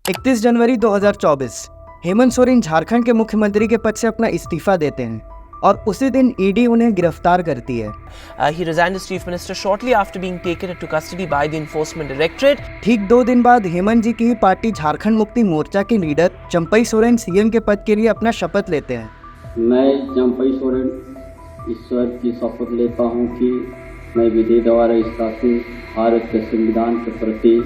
31 जनवरी 2024 हेमंत सोरेन झारखंड के मुख्यमंत्री के पद से अपना इस्तीफा देते हैं और उसी दिन ईडी उन्हें गिरफ्तार करती है। He resigned as chief minister shortly after being taken into custody by the enforcement directorate. ठीक 2 दिन बाद हेमंत जी की ही पार्टी झारखंड मुक्ति मोर्चा के लीडर चंपई सोरेन सीएम के पद के लिए अपना शपथ लेते हैं। मैं चंपई सोरेन ईश्वर की शपथ लेता हूं कि मैं विधि द्वारा स्थापित भारत के संविधान के प्रति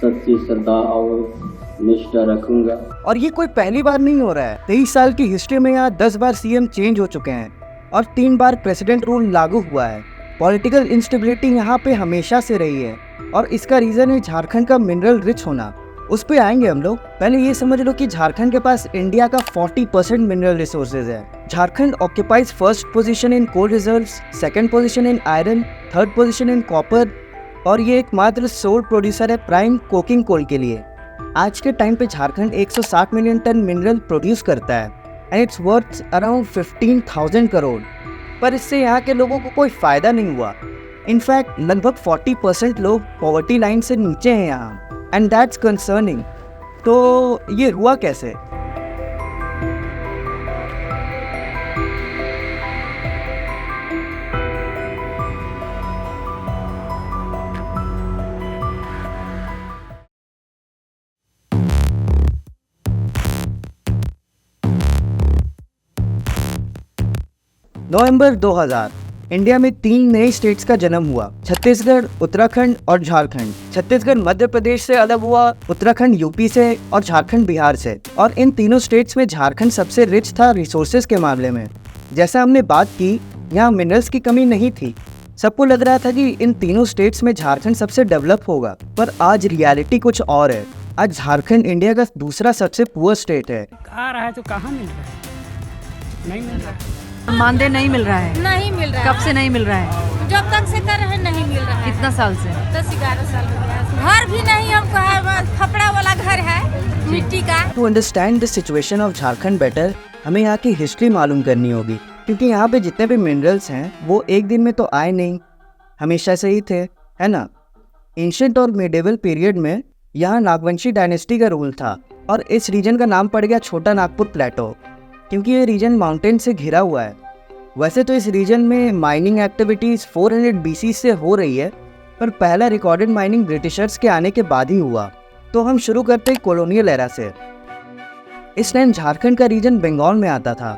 सच्ची श्रद्धा और निष्ठा रखूंगा। और ये कोई पहली बार नहीं हो रहा है। 23 साल की हिस्ट्री में यहाँ 10 बार सीएम चेंज हो चुके हैं और 3 बार प्रेसिडेंट रूल लागू हुआ है। पॉलिटिकल इंस्टेबिलिटी यहाँ पे हमेशा से रही है और इसका रीजन है झारखंड का मिनरल रिच होना। उस पे आएंगे हम लोग। पहले ये समझ लो कि झारखंड के पास इंडिया का 40% मिनरल रिसोर्सेज है। Jharkhand occupies first position in coal reserves, second position in iron, third position in copper और ये एकमात्र सोल प्रोड्यूसर है प्राइम कोकिंग कोल के लिए। आज के टाइम पे Jharkhand 160 million ton mineral produce करता है and it's worth around 15,000 crore. पर इससे यहाँ के लोगों को कोई फायदा नहीं हुआ। इनफैक्ट लगभग 40% लोग पॉवर्टी लाइन से नीचे हैं यहाँ एंड दैट्स कंसर्निंग। तो ये हुआ कैसे? नवंबर 2000 इंडिया में 3 नए स्टेट्स का जन्म हुआ, छत्तीसगढ़, उत्तराखंड और झारखंड। छत्तीसगढ़ मध्य प्रदेश से अलग हुआ, उत्तराखंड यूपी से और झारखंड बिहार से। और इन तीनों स्टेट्स में झारखंड सबसे रिच था रिसोर्सेज के मामले में। जैसा हमने बात की, यहाँ मिनरल्स की कमी नहीं थी। सबको लग रहा था कि इन तीनों स्टेट्स में झारखंड सबसे डेवलप होगा, पर आज रियलिटी कुछ और है। आज झारखंड इंडिया का दूसरा सबसे पुअर स्टेट है। आ रहा है तो कहाँ मिल रहा है? नहीं मिल रहा है। मानदेय नहीं मिल रहा है। नहीं मिल रहा है। कब से नहीं मिल रहा है? जब तक से कर रहे नहीं मिल रहा है। कितना साल से? 10-11 साल हो गया। घर भी नहीं हमको है, खपड़ा वाला घर है मिट्टी का। To understand the situation of Jharkhand better, हमें यहाँ की हिस्ट्री मालूम करनी होगी, क्योंकि यहाँ पे जितने भी मिनरल्स हैं वो एक दिन में तो आए नहीं, हमेशा से ही थे, है ना। एंशिएंट और मिडिवल पीरियड में यहाँ नागवंशी डायनेस्टी का रूल था और इस रीजन का नाम पड़ गया छोटा नागपुर प्लेटो, क्योंकि ये रीजन माउंटेन से घिरा हुआ है। वैसे तो इस रीजन में माइनिंग एक्टिविटीज़ 400 BC से हो रही है, पर पहला रिकॉर्डेड माइनिंग ब्रिटिशर्स के आने के बाद ही हुआ। तो हम शुरू करते हैं कॉलोनियल एरा से। इस टाइम झारखंड का रीजन बंगाल में आता था।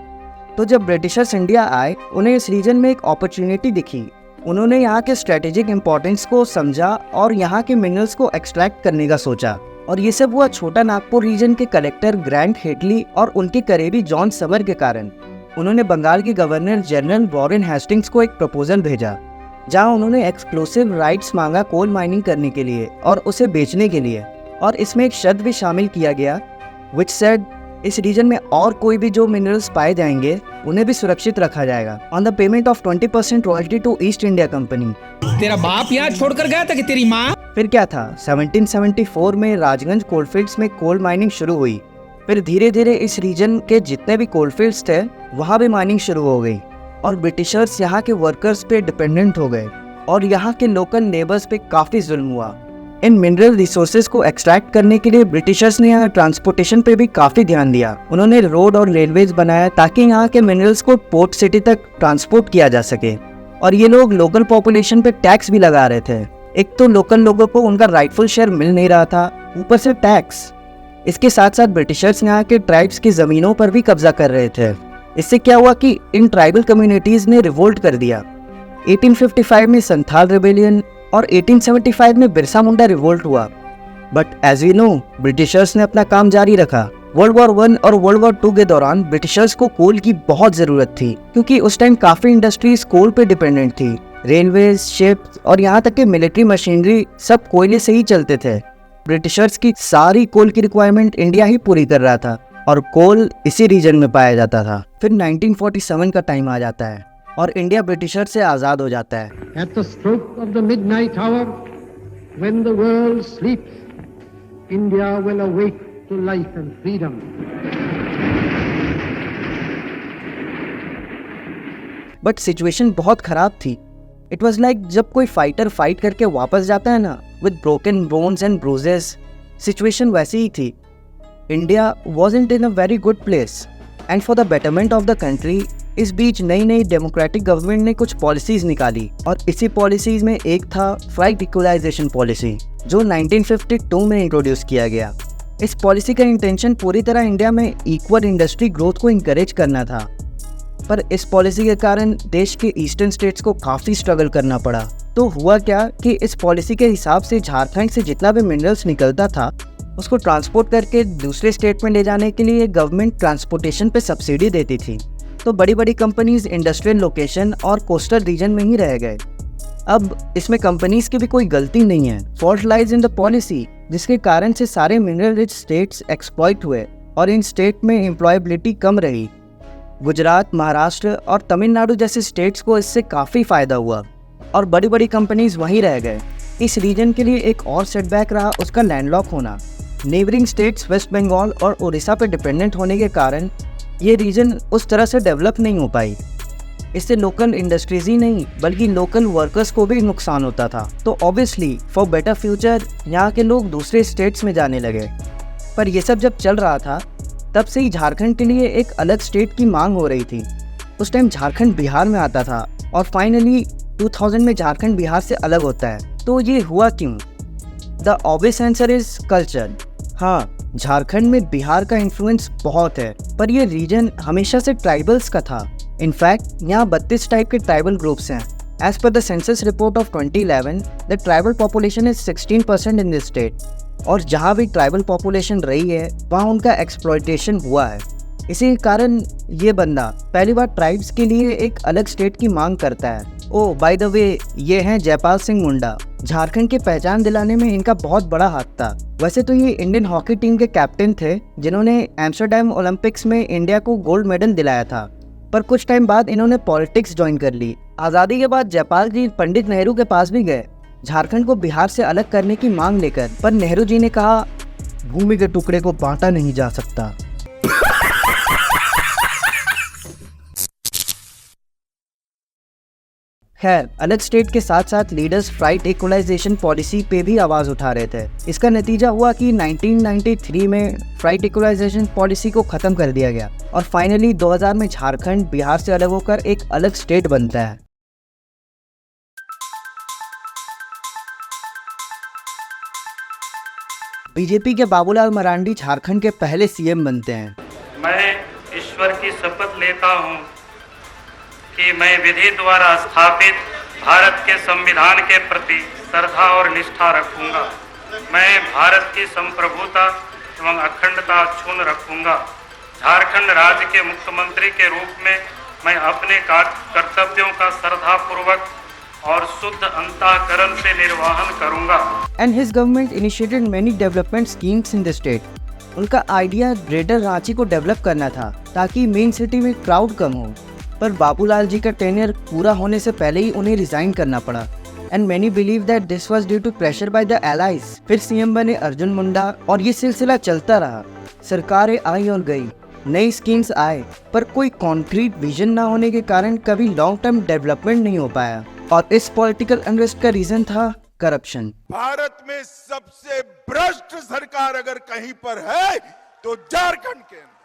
तो जब ब्रिटिशर्स इंडिया आए, उन्हें इस रीजन में एक अपॉर्चुनिटी दिखी। उन्होंने यहाँ के स्ट्रेटेजिक इंपॉर्टेंस को समझा और यहाँ के मिनरल्स को एक्सट्रैक्ट करने का सोचा। और ये सब हुआ छोटा नागपुर रीजन के कलेक्टर ग्रैंट हेटली और उनके करीबी जॉन समर के कारण। उन्होंने बंगाल के गवर्नर जनरल वॉरेन हेस्टिंग्स को एक प्रपोजल भेजा, जहां उन्होंने एक्सक्लूसिव राइट्स मांगा कोल माइनिंग करने के लिए और उसे बेचने के लिए। और इसमें एक शर्त भी शामिल किया गया विच सेड इस रीजन में और कोई भी जो मिनरल्स पाए जाएंगे उन्हें भी सुरक्षित रखा जाएगा on the payment of 20% royalty to East India Company. तेरा बाप यहाँ छोड़कर गया था कि तेरी माँ? फिर क्या था, 1774 में राजगंज कोलफील्ड्स में कोल माइनिंग शुरू हुई। फिर धीरे धीरे इस रीजन के जितने भी कोलफील्ड्स थे वहाँ भी माइनिंग शुरू हो गई और ब्रिटिशर्स यहाँ के वर्कर्स पे डिपेंडेंट हो गए और यहाँ के लोकल नेबर्स पे काफ़ी जुल्म हुआ। इन मिनरल रिसोर्सेज को एक्सट्रैक्ट करने के लिए ब्रिटिशर्स ने यहाँ ट्रांसपोर्टेशन पे भी काफ़ी ध्यान दिया। उन्होंने रोड और रेलवेज बनाया ताकि यहाँ के मिनरल्स को पोर्ट सिटी तक ट्रांसपोर्ट किया जा सके। और ये लोग लोकल पॉपुलेशन पे टैक्स भी लगा रहे थे। एक तो लोकल लोगों को उनका राइटफुल शेयर मिल नहीं रहा था, ऊपर से टैक्स। इसके साथ साथ ब्रिटिशर्स यहाँ के ट्राइब्स की ज़मीनों पर भी कब्जा कर रहे थे। इससे क्या हुआ कि इन ट्राइबल कम्युनिटीज़ ने रिवोल्ट कर दिया। 1855 में संथाल रिबेलियन और 1875 में बिरसा मुंडा रिवोल्ट हुआ। But as we know, Britishers ने अपना काम जारी रखा। वर्ल्ड वॉर 1 और वर्ल्ड वॉर 2 के दौरान ब्रिटिशर्स को कोल की बहुत ज़रूरत थी, क्योंकि उस टाइम काफ़ी इंडस्ट्रीज कोल पे डिपेंडेंट थी। रेलवेज, शिप्स और यहाँ तक कि मिलिट्री मशीनरी सब कोयले से ही चलते थे। ब्रिटिशर्स की सारी कोल की रिक्वायरमेंट इंडिया ही पूरी कर रहा था और कोल इसी रीजन में पाया जाता था। फिर 1947 का टाइम आ जाता है और इंडिया ब्रिटिशर से आज़ाद हो जाता है। At the stroke of the midnight hour, when the world sleeps, India will awake to life and freedom. But situation बहुत ख़राब थी। इट वॉज लाइक जब कोई फाइटर फाइट करके वापस जाता है ना, with broken bones and bruises, situation वैसी ही थी। India wasn't in a very good place and for the betterment of the country इस बीच नई नई डेमोक्रेटिक गवर्नमेंट ने कुछ पॉलिसीज निकाली और इसी पॉलिसीज में एक था फ्लाइट इक्वलाइजेशन पॉलिसी जो 1952 में इंट्रोड्यूस किया गया। इस पॉलिसी का इंटेंशन पूरी तरह इंडिया में इक्वल इंडस्ट्री ग्रोथ को इंकरेज करना था, पर इस पॉलिसी के कारण देश के ईस्टर्न स्टेट्स को काफ़ी स्ट्रगल करना पड़ा। तो हुआ क्या कि इस पॉलिसी के हिसाब से झारखंड से जितना भी मिनरल्स निकलता था उसको ट्रांसपोर्ट करके दूसरे स्टेट में ले जाने के लिए गवर्नमेंट ट्रांसपोर्टेशन पे सब्सिडी देती थी। तो बड़ी बड़ी कंपनीज इंडस्ट्रियल लोकेशन और कोस्टल रीजन में ही रह गए। अब इसमें कंपनीज की भी कोई गलती नहीं है, fault lies in the policy, जिसके कारण से सारे मिनरल रिच स्टेट्स एक्सप्लॉइट हुए और इन स्टेट में एम्प्लॉयबिलिटी कम रही। गुजरात, महाराष्ट्र और तमिलनाडु जैसे स्टेट्स को इससे काफ़ी फ़ायदा हुआ और बड़ी बड़ी कंपनीज वहीं रह गए। इस रीजन के लिए एक और सेटबैक रहा उसका लैंडलॉक होना। नेबरिंग स्टेट्स वेस्ट बंगाल और उड़ीसा पर डिपेंडेंट होने के कारण ये रीजन उस तरह से डेवलप नहीं हो पाई। इससे लोकल इंडस्ट्रीज ही नहीं बल्कि लोकल वर्कर्स को भी नुकसान होता था। तो ऑब्वियसली फॉर बेटर फ्यूचर यहाँ के लोग दूसरे स्टेट्स में जाने लगे। पर ये सब जब चल रहा था तब से ही झारखंड के लिए एक अलग स्टेट की मांग हो रही थी। उस टाइम झारखंड बिहार में आता था और फाइनली 2000 में झारखंड बिहार से अलग होता है। तो ये हुआ क्यों? The obvious answer is culture. हाँ, झारखंड में बिहार का इन्फ्लुएंस बहुत है, पर यह रीजन हमेशा से ट्राइबल्स का था। इनफैक्ट यहाँ 32 टाइप के ट्राइबल ग्रुप्स हैं। As per the census report of 2011 the tribal population is 16% in this state. और जहाँ भी ट्राइबल पॉपुलेशन रही है वहाँ उनका एक्सप्लॉयटेशन हुआ है। इसी कारण ये बंदा पहली बार ट्राइब्स के लिए एक अलग स्टेट की मांग करता है। ओह बाय द वे, ये हैं जयपाल सिंह मुंडा। झारखंड की पहचान दिलाने में इनका बहुत बड़ा हाथ था। वैसे तो ये इंडियन हॉकी टीम के कैप्टन थे जिन्होंने एम्स्टरडैम ओलंपिक्स में इंडिया को गोल्ड मेडल दिलाया था, पर कुछ टाइम बाद इन्होंने पॉलिटिक्स ज्वाइन कर ली। आज़ादी के बाद जयपाल जी पंडित नेहरू के पास भी गए झारखंड को बिहार से अलग करने की मांग लेकर, पर नेहरू जी ने कहा भूमि के टुकड़े को बांटा नहीं जा सकता। खैर, अलग स्टेट के साथ साथ लीडर्स फ्लाइट इक्वलाइजेशन पॉलिसी पे भी आवाज़ उठा रहे थे। इसका नतीजा हुआ कि 1993 में फ्लाइट इक्वलाइजेशन पॉलिसी को ख़त्म कर दिया गया और फाइनली 2000 में झारखंड बिहार से अलग होकर एक अलग स्टेट बनता है। बीजेपी के बाबूलाल मरांडी झारखंड के पहले सीएम बनते हैं। मैं ईश्वर की शपथ लेता हूं कि मैं विधि द्वारा स्थापित भारत के संविधान के प्रति श्रद्धा और निष्ठा रखूंगा। मैं भारत की संप्रभुता एवं अखंडता अक्षुण्ण रखूंगा। झारखंड राज्य के मुख्यमंत्री के रूप में मैं अपने कर्तव्यों का श्रद्धापूर्वक और शुद्ध अंतःकरण से निर्वहन करूंगा। And his government initiated many development schemes in the state. उनका आइडिया ग्रेटर रांची को डेवलप करना था ताकि मेन सिटी में क्राउड कम हो, पर बाबूलाल जी का टेन्योर पूरा होने से पहले ही उन्हें रिजाइन करना पड़ा। And many believe that this was due to pressure by the allies. फिर सीएम बने अर्जुन मुंडा और ये सिलसिला चलता रहा। सरकारें आई और गई, नई स्कीम्स आए, पर कोई कॉन्क्रीट विजन ना होने के कारण कभी लॉन्ग टर्म डेवलपमेंट नहीं हो पाया। और इस पॉलिटिकल अनरेस्ट का रीजन था करप्शन। भारत में सबसे भ्रष्ट सरकार अगर कहीं पर है तो झारखंड के अंदर।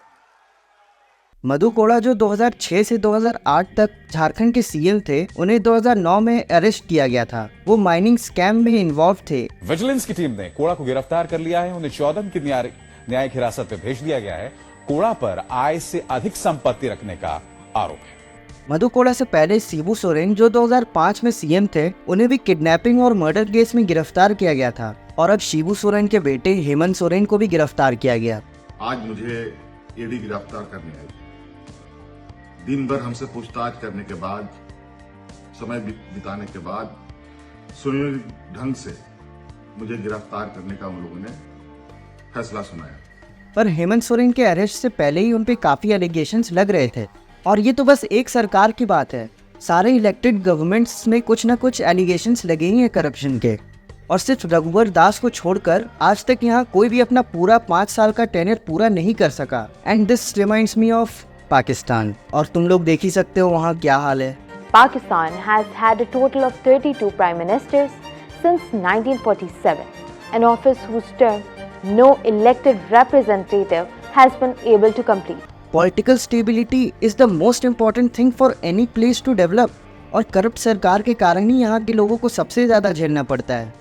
मधु कोड़ा जो 2006 से 2008 तक झारखंड के सीएम थे, उन्हें 2009 में अरेस्ट किया गया था। वो माइनिंग स्कैम में इन्वॉल्व थे। विजिलेंस की टीम ने कोड़ा को गिरफ्तार कर लिया है। उन्हें 14 दिन की न्यायिक हिरासत में भेज दिया गया है। कोड़ा पर आय से अधिक संपत्ति रखने का आरोप है। मधु कोड़ा से पहले शिबू सोरेन जो 2005 में सीएम थे, उन्हें भी किडनैपिंग और मर्डर केस में गिरफ्तार किया गया था। और अब शिबू सोरेन के बेटे हेमंत सोरेन को भी गिरफ्तार किया गया। आज मुझे ईडी गिरफ्तार करने आई। दिन भर हमसे पूछताछ करने के बाद, समय बिताने के बाद सुनियोजित ढंग से मुझे गिरफ्तार करने का उन लोगों ने फैसला सुनाया। पर हेमंत सोरेन के अरेस्ट से पहले ही उन पे काफी एलिगेशंस लग रहे थे। और ये तो बस एक सरकार की बात है, सारे इलेक्टेड गवर्नमेंट्स में कुछ न कुछ एलिगेशंस लगे ही हैं करप्शन के। और सिर्फ रघुवर दास को छोड़कर आज तक यहाँ कोई भी अपना पूरा 5 साल का टेन्योर पूरा नहीं कर सका। And this reminds me of Pakistan. और तुम लोग देख ही सकते हो वहाँ क्या हाल है। Pakistan has had a total of 32 prime ministers since 1947, an office whose term no elected representative has been able to complete. Political stability is the most important thing for any place to develop. और corrupt सरकार के कारण ही यहाँ के लोगों को सबसे ज़्यादा झेलना पड़ता है।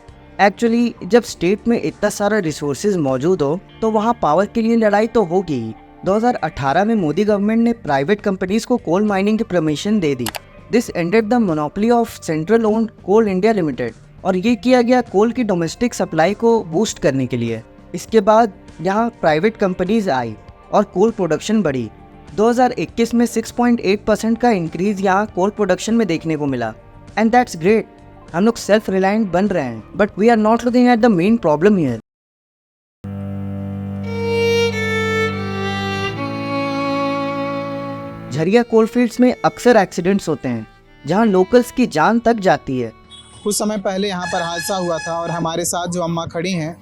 एक्चुअली जब स्टेट में इतना सारा रिसोर्सेज मौजूद हो तो वहाँ पावर के लिए लड़ाई तो होगी ही। 2018 में मोदी गवर्नमेंट ने प्राइवेट कंपनीज को कोल माइनिंग की परमिशन दे दी। This ended the monopoly of central owned Coal India Limited, और ये किया गया कोल की डोमेस्टिक सप्लाई को बूस्ट करने के लिए। इसके बाद यहाँ प्राइवेट कंपनीज आई और कोल प्रोडक्शन बढ़ी। 2021 में 6.8% का इंक्रीज यहाँ कोल प्रोडक्शन में देखने को मिला। एंड दैट्स ग्रेट, हम लोग सेल्फ रिलायंट बन रहे हैं, but we are not looking at the main problem here. Jharia coalfields में अक्सर एक्सीडेंट्स होते हैं जहां लोकल्स की जान तक जाती है। कुछ समय पहले यहाँ पर हादसा हुआ था और हमारे साथ जो अम्मा खड़ी हैं,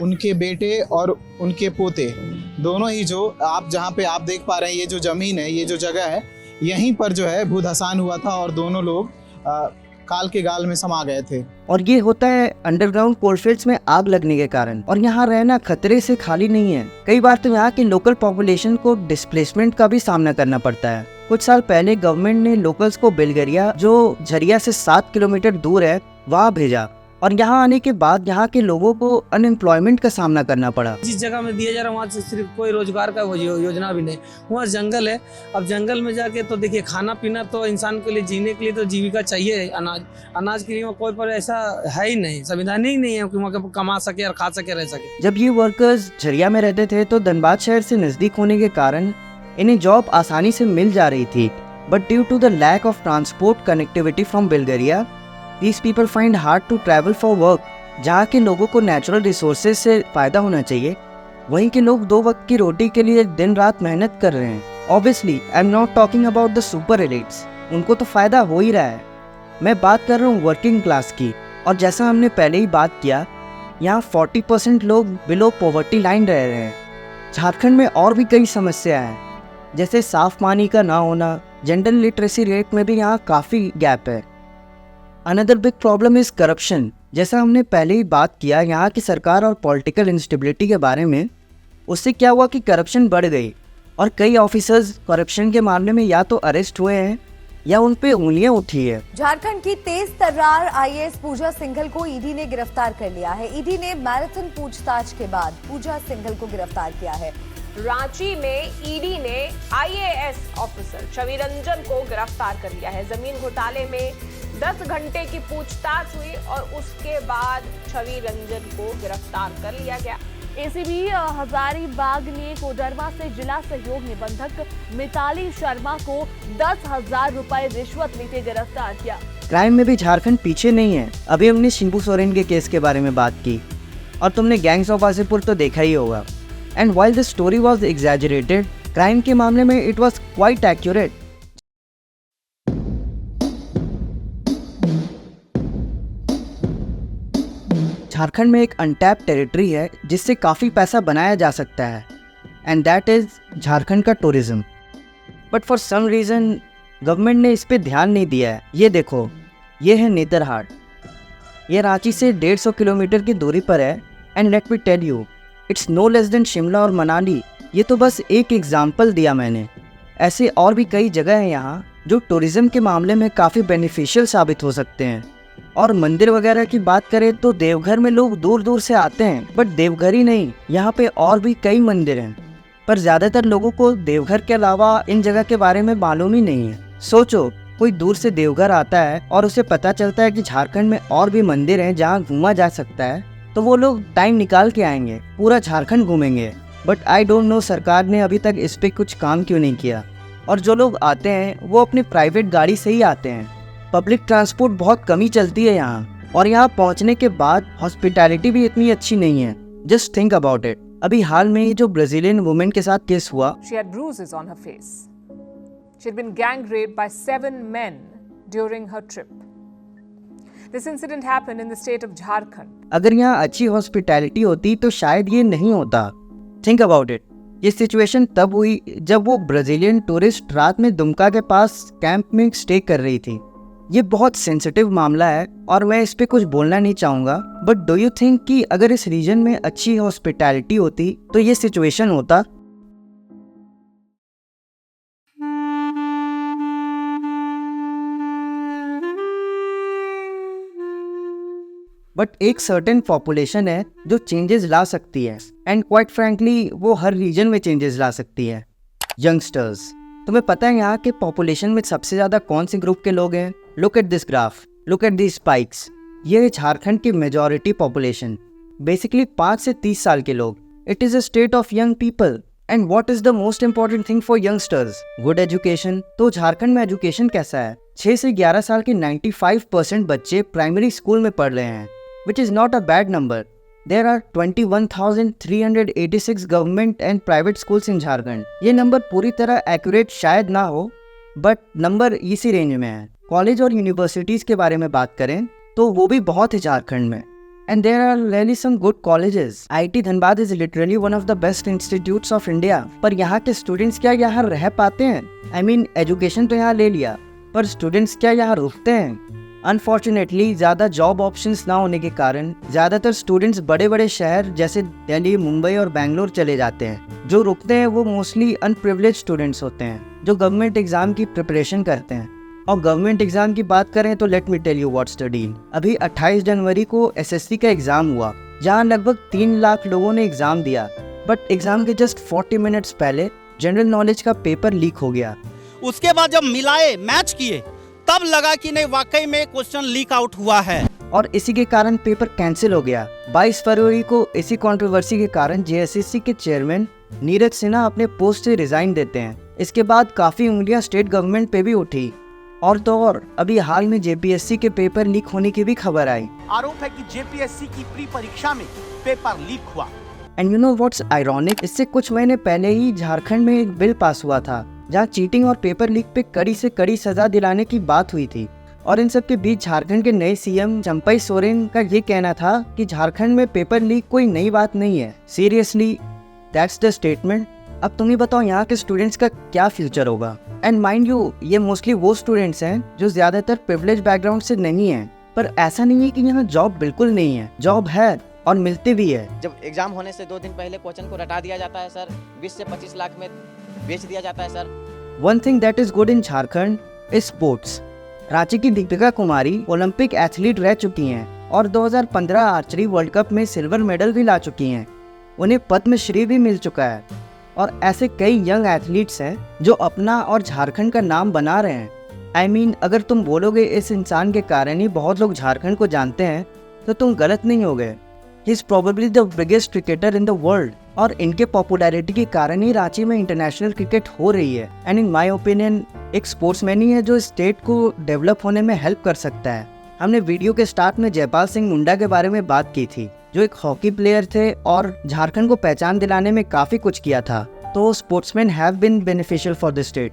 उनके बेटे और उनके पोते दोनों ही, जो आप जहाँ पे आप देख पा रहे हैं, ये जो ज़मीन है, ये जो जगह है, यहीं पर जो है भूधसान हुआ था और दोनों लोग काल के गाल में समा गए थे। और ये होता है अंडरग्राउंड कोलफील्ड्स में आग लगने के कारण। और यहाँ रहना खतरे से खाली नहीं है। कई बार तो यहाँ की लोकल पॉपुलेशन को डिस्प्लेसमेंट का भी सामना करना पड़ता है। कुछ साल पहले गवर्नमेंट ने लोकल्स को बेलगरिया, जो झरिया से 7 किलोमीटर दूर है, वहाँ भेजा, और यहाँ आने के बाद यहाँ के लोगों को अनएम्प्लॉयमेंट का सामना करना पड़ा। जिस जगह में दिया जा रहा है वहाँ से सिर्फ कोई रोजगार का योजना भी नहीं। वहाँ जंगल है, अब जंगल में जाके तो देखिए खाना पीना तो इंसान के लिए, जीने के लिए तो जीविका चाहिए। अनाज के लिए कोई पर ऐसा है ही नहीं, संविधान ही नहीं है कि वहाँ कमा सके और खा सके, रह सके। जब ये वर्कर्स झरिया में रहते थे तो धनबाद शहर से नजदीक होने के कारण इन्हें जॉब आसानी से मिल जा रही थी, but due to the lack of transport connectivity from Belgharia, these people find hard to travel for work। जहाँ के लोगों को नेचुरल रिसोर्सेज से फ़ायदा होना चाहिए, वहीं के लोग 2 वक्त की रोटी के लिए दिन रात मेहनत कर रहे हैं। Obviously I am not talking about the super elites, उनको तो फ़ायदा हो ही रहा है। मैं बात कर रहा हूँ वर्किंग क्लास की। और जैसा हमने पहले ही बात किया, यहाँ 40% लोग बिलो पॉवर्टी लाइन रह रहे हैं। झारखंड में और भी कई समस्या हैं, जैसे साफ पानी का ना होना, जनरल लिटरेसी रेट में भी यहाँ काफ़ी गैप है। Another big problem is corruption. जैसा हमने पहले ही बात किया यहाँ की सरकार और पॉलिटिकल इंस्टेबिलिटी के बारे में, उससे क्या हुआ कि करप्शन बढ़ गई और कई ऑफिसर्स करप्शन के मामले में या तो अरेस्ट हुए हैं या उन पे उंगलियां उठी है। झारखंड की तेज तर्रार आईएएस पूजा सिंघल को ईडी ने गिरफ्तार कर लिया है। ईडी ने मैराथन पूछताछ के बाद पूजा सिंघल को गिरफ्तार किया है। रांची में ईडी ने आईएएस ऑफिसर छवि रंजन को गिरफ्तार कर लिया है। जमीन घोटाले में 10 घंटे की पूछताछ हुई और उसके बाद छवि रंजन को गिरफ्तार कर लिया गया। एसीबी हजारीबाग ने कोडरमा से जिला सहयोग निबंधक मिताली शर्मा को 10,000 रुपए रिश्वत लेते गिरफ्तार किया। क्राइम में भी झारखंड पीछे नहीं है। अभी हमने शिंबू सोरेन के केस के बारे में बात की और तुमने गैंग्स ऑफ वासेपुर तो देखा ही होगा। And while the story was exaggerated, crime के मामले में it was quite accurate. Jharkhand में एक अनटैप्ड टेरिटरी है जिससे काफ़ी पैसा बनाया जा सकता है, एंड दैट इज़ झारखंड का tourism. But for some reason government ने इस पे ध्यान नहीं दिया है। ये देखो, ये है नेतरहाट। ये रांची से 150 किलोमीटर की दूरी पर है। And let me tell you, it's no less than Shimla और मनाली। ये तो बस एक एग्जाम्पल दिया मैंने। ऐसे और भी कई जगह हैं यहाँ जो टूरिज्म के मामले में काफ़ी बेनिफिशियल साबित हो सकते हैं। और मंदिर वगैरह की बात करें तो देवघर में लोग दूर दूर से आते हैं, बट देवघर ही नहीं, यहाँ पे और भी कई मंदिर हैं। पर ज़्यादातर लोगों को देवघर के अलावा इन जगह के बारे में मालूम ही नहीं है। सोचो, कोई दूर से देवघर आता है और उसे पता चलता है कि झारखंड में और भी मंदिर हैं जहाँ घूमा जा सकता है, तो वो लोग टाइम निकाल के आएंगे, पूरा झारखंड घूमेंगे। बट आई डोंट नो सरकार ने अभी तक इस पर कुछ काम क्यों नहीं किया। और जो लोग आते हैं वो अपनी प्राइवेट गाड़ी से ही आते हैं। पब्लिक ट्रांसपोर्ट बहुत कमी चलती है यहाँ, और यहाँ पहुँचने के बाद हॉस्पिटैलिटी भी इतनी अच्छी नहीं है। Just think about it. अभी हाल में ही जो ब्राजीलियन वुमेन के साथ केस हुआ, She had bruises on her face. She had been gang raped by 7 men during her trip. This incident happened in the state of Jharkhand. अगर यहाँ अच्छी hospitality होती तो शायद ये नहीं होता। Think about it. ये सिचुएशन तब हुई जब वो ब्राजीलियन टूरिस्ट रात में दुमका के पास कैंप में स्टे कर रही थी। ये बहुत सेंसिटिव मामला है और मैं इस पे कुछ बोलना नहीं चाहूँगा, बट डू यू थिंक कि अगर इस रीजन में अच्छी हॉस्पिटैलिटी होती तो ये सिचुएशन होता? बट एक सर्टेन पॉपुलेशन है जो चेंजेस ला सकती है, एंड क्वाइट फ्रैंकली वो हर रीजन में चेंजेस ला सकती है। यंगस्टर्स। तुम्हें पता है यहाँ के पॉपुलेशन में सबसे ज़्यादा कौन से ग्रुप के लोग हैं? Look at this graph, look at this spikes. ये है झारखंड की मेजॉरिटी पॉपुलेशन, बेसिकली 5 से 30 साल के लोग। It is a state of young people, and what is the most important thing for youngsters? Good education. तो झारखंड में एजुकेशन कैसा है? 6 से 11 साल के 95% बच्चे प्राइमरी स्कूल में पढ़ रहे हैं, which is not a bad number. There are 21,386 government and private schools in Jharkhand. ये नंबर पूरी तरह एक्यूरेट शायद ना हो, बट नंबर इसी रेंज में है। कॉलेज और यूनिवर्सिटीज़ के बारे में बात करें तो वो भी बहुत है झारखंड में, and there are really some good colleges. IIT Dhanbad is literally one of the best institutes of India. पर यहाँ के स्टूडेंट्स क्या यहाँ रह पाते हैं? I mean, एजुकेशन तो यहाँ ले लिया, पर स्टूडेंट्स क्या यहाँ रुकते हैं? अनफॉर्चुनेटली ज़्यादा जॉब ऑप्शंस ना होने के कारण ज़्यादातर स्टूडेंट्स बड़े बड़े शहर जैसे दिल्ली, मुंबई और बेंगलोर चले जाते हैं। जो रुकते हैं वो मोस्टली अनप्रिविलेज स्टूडेंट्स होते हैं जो गवर्नमेंट एग्जाम की प्रिपरेशन करते हैं। और गवर्नमेंट एग्जाम की बात करें तो let me tell you what's the deal. अभी 28 जनवरी को SSC का एग्जाम हुआ, जहाँ लगभग 3 लाख लोगों ने एग्जाम दिया, बट एग्जाम के जस्ट 40 मिनट्स पहले जनरल नॉलेज का पेपर लीक हो गया। उसके बाद जब मिलाए, मैच किए, तब लगा कि नहीं वाकई में क्वेश्चन लीक आउट हुआ है, और इसी के कारण पेपर कैंसिल हो गया। 22 फरवरी को इसी कंट्रोवर्सी के कारण JSSC के चेयरमैन नीरज सिन्हा अपने पोस्ट से रिजाइन देते हैं। इसके बाद काफी उंगलियां स्टेट गवर्नमेंट पे भी उठी, और तो और अभी हाल में JPSC के पेपर लीक होने की भी खबर आई। आरोप है कि JPSC की प्री परीक्षा में पेपर लीक हुआ। And you know what's ironic, इससे कुछ महीने पहले ही झारखंड में एक बिल पास हुआ था जहाँ चीटिंग और पेपर लीक पे कड़ी से कड़ी सजा दिलाने की बात हुई थी। और इन सब के बीच झारखंड के नए CM चंपई सोरेन का ये कहना था कि झारखंड में पेपर लीक कोई नई बात नहीं है। Seriously, that's the statement. अब तुम ही बताओ यहाँ के स्टूडेंट्स का क्या फ्यूचर होगा? एंड माइंड यू, ये मोस्टली वो स्टूडेंट्स हैं जो ज्यादातर प्रिविलेज बैकग्राउंड से नहीं है। पर ऐसा नहीं है कि यहाँ जॉब बिल्कुल नहीं है, जॉब है और मिलती भी है। जब एग्जाम होने से 2 दिन पहले क्वेश्चन को रटा दिया जाता है सर, 20 से 25 लाख में बेच दिया जाता है sir. One thing that is good in Jharkhand is sports. Ranchi की दीपिका कुमारी ओलंपिक एथलीट रह चुकी हैं और 2015 आर्चरी वर्ल्ड कप में सिल्वर मेडल भी ला चुकी हैं। उन्हें पद्मश्री भी मिल चुका है, और ऐसे कई यंग एथलीट्स हैं जो अपना और झारखंड का नाम बना रहे हैं। I mean, अगर तुम बोलोगे इस इंसान के कारण ही बहुत लोग झारखंड को जानते हैं, तो तुम गलत नहीं होगे। He is probably the biggest cricketer in the world, और इनके पॉपुलैरिटी के कारण ही रांची में इंटरनेशनल क्रिकेट हो रही है। एंड इन माय ओपिनियन एक स्पोर्ट्समैन ही है जो स्टेट को डेवलप होने में हेल्प कर सकता है। हमने वीडियो के स्टार्ट में जयपाल सिंह मुंडा के बारे में बात की थी, जो एक हॉकी प्लेयर थे और झारखंड को पहचान दिलाने में काफ़ी कुछ किया था। तो sportsman have been beneficial for the state.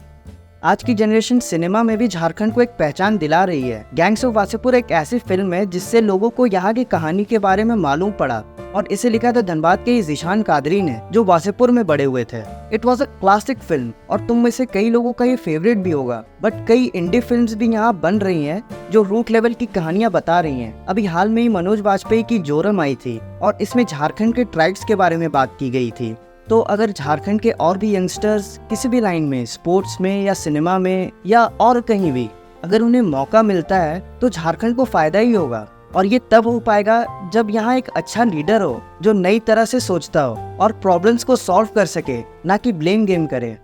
आज की जनरेशन सिनेमा में भी झारखंड को एक पहचान दिला रही है। गैंग्स ऑफ वासेपुर एक ऐसी फिल्म है जिससे लोगों को यहाँ की कहानी के बारे में मालूम पड़ा, और इसे लिखा था धनबाद के ज़ीशान कादरी ने, जो वासेपुर में बड़े हुए थे। It was a classic film, और तुम में से कई लोगों का ये फेवरेट भी होगा। बट कई इंडी फिल्म्स भी यहाँ बन रही हैं जो रूट लेवल की कहानियाँ बता रही हैं। अभी हाल में ही मनोज वाजपेयी की जोरम आई थी, और इसमें झारखंड के ट्राइब्स के बारे में बात की गई थी। तो अगर झारखंड के और भी यंगस्टर्स किसी भी लाइन में, स्पोर्ट्स में या सिनेमा में या और कहीं भी, अगर उन्हें मौका मिलता है तो झारखंड को फायदा ही होगा। और ये तब हो पाएगा जब यहाँ एक अच्छा लीडर हो जो नई तरह से सोचता हो और प्रॉब्लम्स को सॉल्व कर सके, ना कि ब्लेम गेम करे।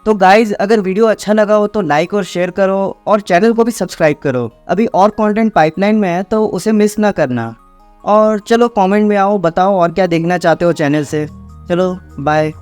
तो गाइज, अगर वीडियो अच्छा लगा हो तो लाइक और शेयर करो, और चैनल को भी सब्सक्राइब करो। अभी और कंटेंट पाइपलाइन में है तो उसे मिस ना करना। और चलो कमेंट में आओ, बताओ और क्या देखना चाहते हो चैनल से। चलो बाय।